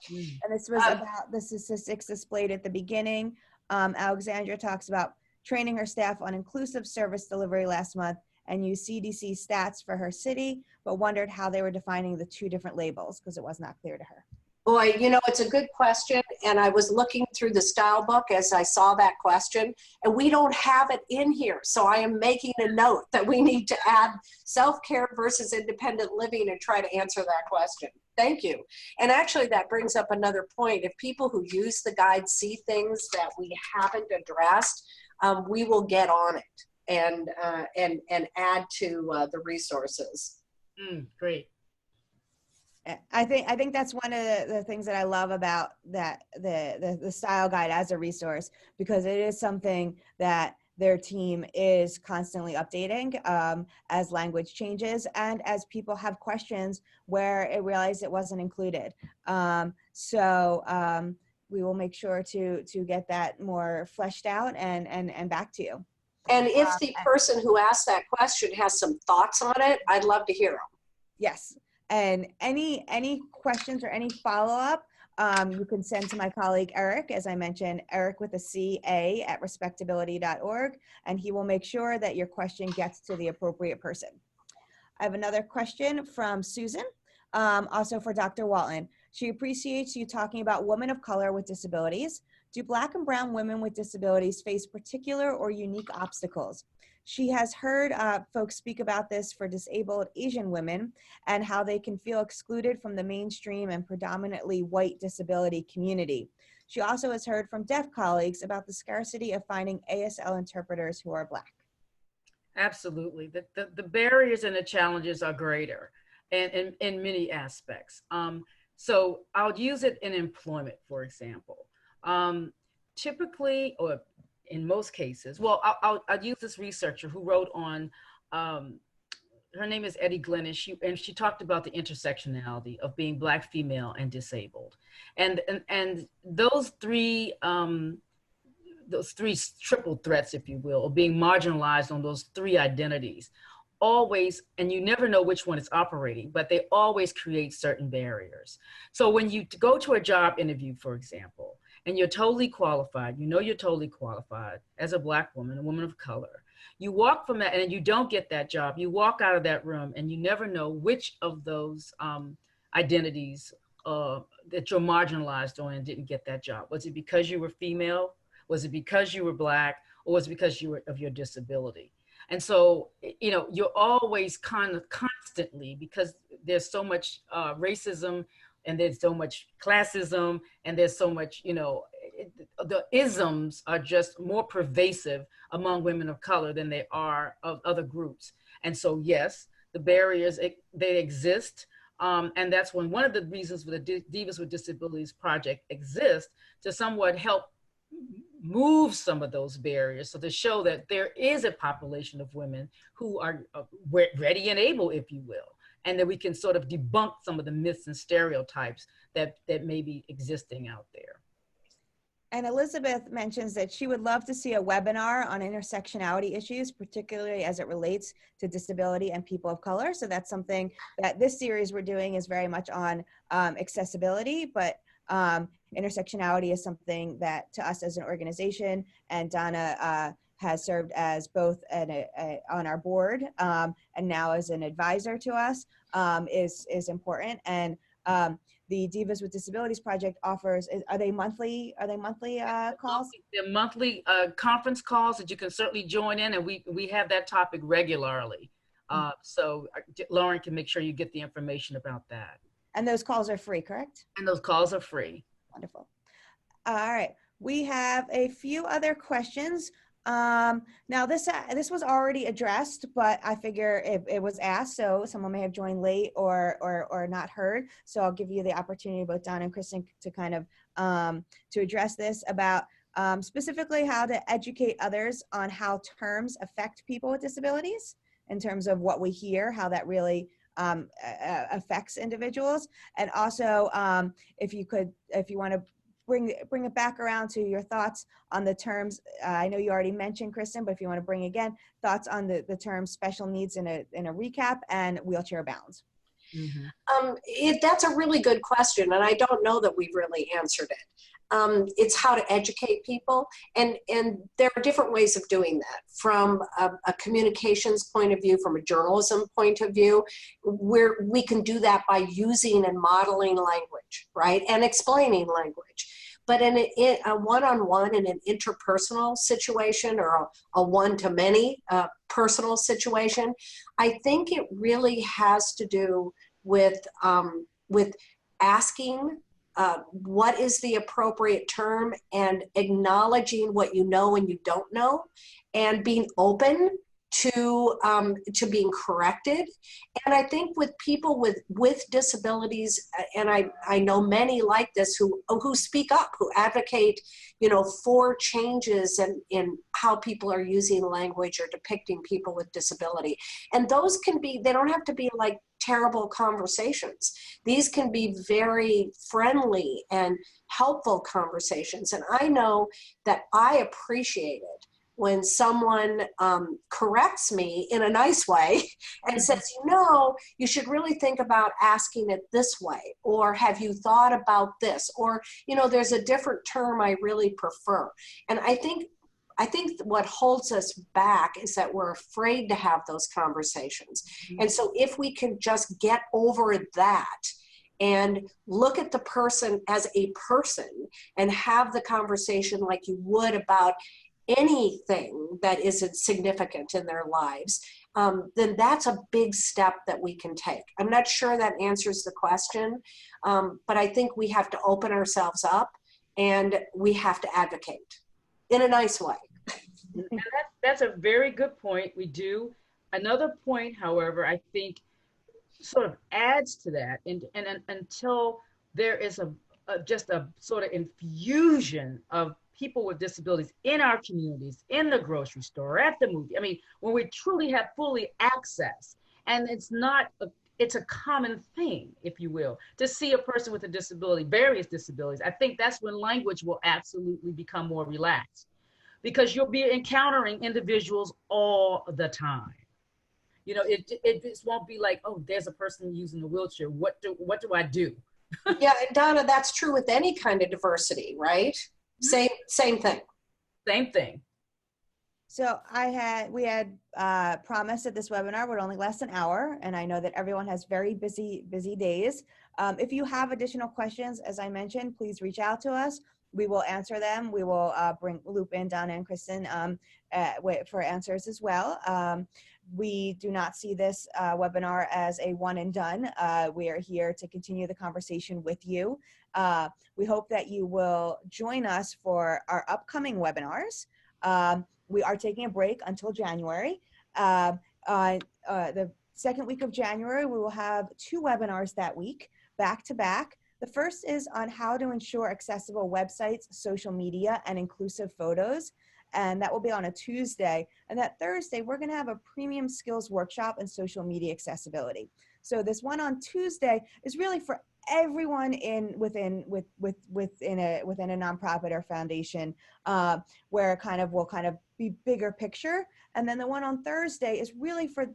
And this was about the statistics displayed at the beginning. Alexandra talks about training her staff on inclusive service delivery last month and used CDC stats for her city, but wondered how they were defining the two different labels because it was not clear to her. Boy, it's a good question. And I was looking through the style book as I saw that question, and we don't have it in here. So I am making a note that we need to add self-care versus independent living and try to answer that question. Thank you. And actually that brings up another point. If people who use the guide see things that we haven't addressed, we will get on it and add to the resources. Great. I think that's one of the things that I love about the style guide as a resource, because it is something that their team is constantly updating as language changes and as people have questions where it realized it wasn't included. We will make sure to get that more fleshed out and back to you. And if the person who asked that question has some thoughts on it, I'd love to hear them. Yes. And any questions or any follow-up, you can send to my colleague, Eric, as I mentioned, Eric with a C-A at respectability.org, and he will make sure that your question gets to the appropriate person. I have another question from Susan, also for Dr. Walton. She appreciates you talking about women of color with disabilities. Do Black and brown women with disabilities face particular or unique obstacles? She has heard folks speak about this for disabled Asian women and how they can feel excluded from the mainstream and predominantly white disability community. She also has heard from deaf colleagues about the scarcity of finding ASL interpreters who are Black. Absolutely. The barriers and the challenges are greater and in many aspects. So I'll use it in employment, for example. Typically, or in most cases, well, I'll use this researcher who wrote on, her name is Ed.D. and she talked about the intersectionality of being Black, female, and disabled. And those three triple threats, if you will, of being marginalized on those three identities, always, and you never know which one is operating, but they always create certain barriers. So when you go to a job interview, for example, and you're totally qualified, you're totally qualified as a Black woman, a woman of color. You walk from that and you don't get that job. You walk out of that room and you never know which of those identities that you're marginalized on and didn't get that job. Was it because you were female? Was it because you were Black? Or was it because of your disability? And so, you're always kind of constantly, because there's so much racism, and there's so much classism, and there's so much, the isms are just more pervasive among women of color than they are of other groups. And so, yes, the barriers, they exist. And that's one of the reasons for the Divas with Disabilities Project exists, to somewhat help move some of those barriers, so to show that there is a population of women who are ready and able, if you will, and that we can sort of debunk some of the myths and stereotypes that may be existing out there. And Elizabeth mentions that she would love to see a webinar on intersectionality issues, particularly as it relates to disability and people of color. So that's something that this series we're doing is very much on accessibility, but intersectionality is something that to us as an organization, and Donna has served as both on our board and now as an advisor to us, is important. And the Divas with Disabilities Project offers, are they monthly calls? They're monthly conference calls that you can certainly join in, and we have that topic regularly. So Lauren can make sure you get the information about that. And those calls are free, correct? And those calls are free. Wonderful. All right, we have a few other questions. Now this was already addressed, but I figure it was asked, so someone may have joined late or not heard. So I'll give you the opportunity, both Donna and Kristin, to kind of to address this about specifically how to educate others on how terms affect people with disabilities in terms of what we hear, how that really affects individuals, and also if you want to bring it back around to your thoughts on the terms. I know you already mentioned, Kristin, but if you want to bring again thoughts on the terms special needs in a recap and wheelchair bound. That's a really good question, and I don't know that we've really answered it. It's how to educate people, and there are different ways of doing that. From a communications point of view, from a journalism point of view, where we can do that by using and modeling language, right, and explaining language. But in a one-on-one, in an interpersonal situation, or a one-to-many personal situation, I think it really has to do with asking what is the appropriate term, and acknowledging what you know and you don't know, and being open to being corrected. And I think with people with disabilities, and I know many like this who speak up, who advocate, for changes in how people are using language or depicting people with disability. And those can be, they don't have to be like terrible conversations. These can be very friendly and helpful conversations. And I know that I appreciate it when someone corrects me in a nice way and says, you should really think about asking it this way, or have you thought about this, or, there's a different term I really prefer. And I think what holds us back is that we're afraid to have those conversations. And so if we can just get over that and look at the person as a person and have the conversation like you would about anything that isn't significant in their lives, then that's a big step that we can take. I'm not sure that answers the question, but I think we have to open ourselves up and we have to advocate in a nice way. And that's a very good point. We do. Another point, however, I think sort of adds to that, and until there is just a sort of infusion of people with disabilities in our communities, in the grocery store, at the movie. I mean, when we truly have fully access, and it's a common thing, if you will, to see a person with a disability, various disabilities. I think that's when language will absolutely become more relaxed, because you'll be encountering individuals all the time. It just won't be like, oh, there's a person using a wheelchair. What do I do? Yeah, and Donna, that's true with any kind of diversity, right? Same thing. Same thing. So we had promised that this webinar would only last an hour, and I know that everyone has very busy days. If you have additional questions, as I mentioned, please reach out to us. We will answer them. We will loop in Donna and Kristin for answers as well. We do not see this webinar as a one and done. We are here to continue the conversation with you. We hope that you will join us for our upcoming webinars. We are taking a break until January. The Second week of January, we will have 2 webinars that week, back to back. The first is on how to ensure accessible websites, social media, and inclusive photos. And that will be on a Tuesday. And that Thursday, we're going to have a premium skills workshop in social media accessibility. So this one on Tuesday is really for everyone within a nonprofit or foundation, where will kind of be bigger picture. And then the one on Thursday is really for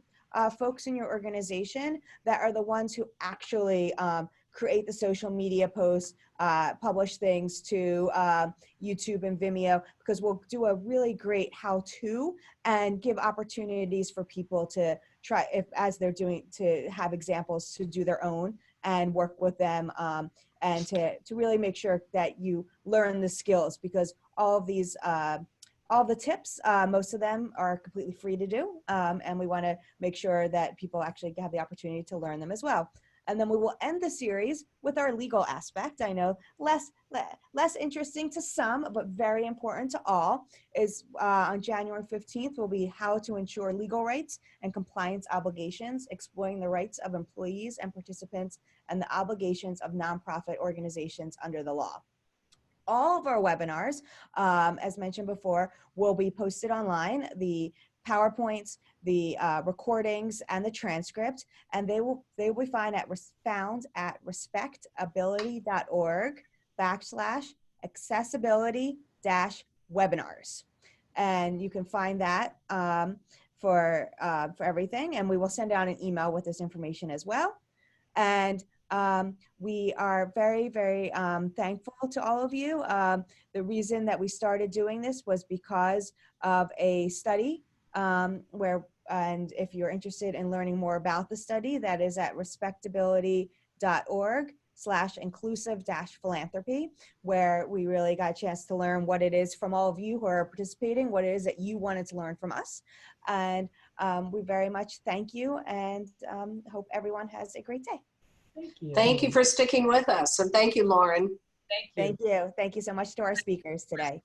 folks in your organization that are the ones who actually create the social media posts, publish things to YouTube and Vimeo, because we'll do a really great how-to and give opportunities for people to try, as they're doing, to have examples to do their own and work with them, and to really make sure that you learn the skills, because all of these all the tips, most of them are completely free to do, and we want to make sure that people actually have the opportunity to learn them as well. And then we will end the series with our legal aspect. I know less interesting to some, but very important to all, is on January 15th will be how to ensure legal rights and compliance obligations, exploring the rights of employees and participants and the obligations of nonprofit organizations under the law. All of our webinars, as mentioned before, will be posted online. The PowerPoints, the recordings, and the transcript, and they will be found at respectability.org/accessibility-webinars. And you can find that for everything, and we will send out an email with this information as well. And we are very, very thankful to all of you. The reason that we started doing this was because of a study and if you're interested in learning more about the study, that is at respectability.org/inclusive-philanthropy, where we really got a chance to learn what it is from all of you who are participating, what it is that you wanted to learn from us. And we very much thank you, and hope everyone has a great day. Thank you. Thank you for sticking with us, and thank you, Lauren. Thank you. Thank you. Thank you so much to our speakers today.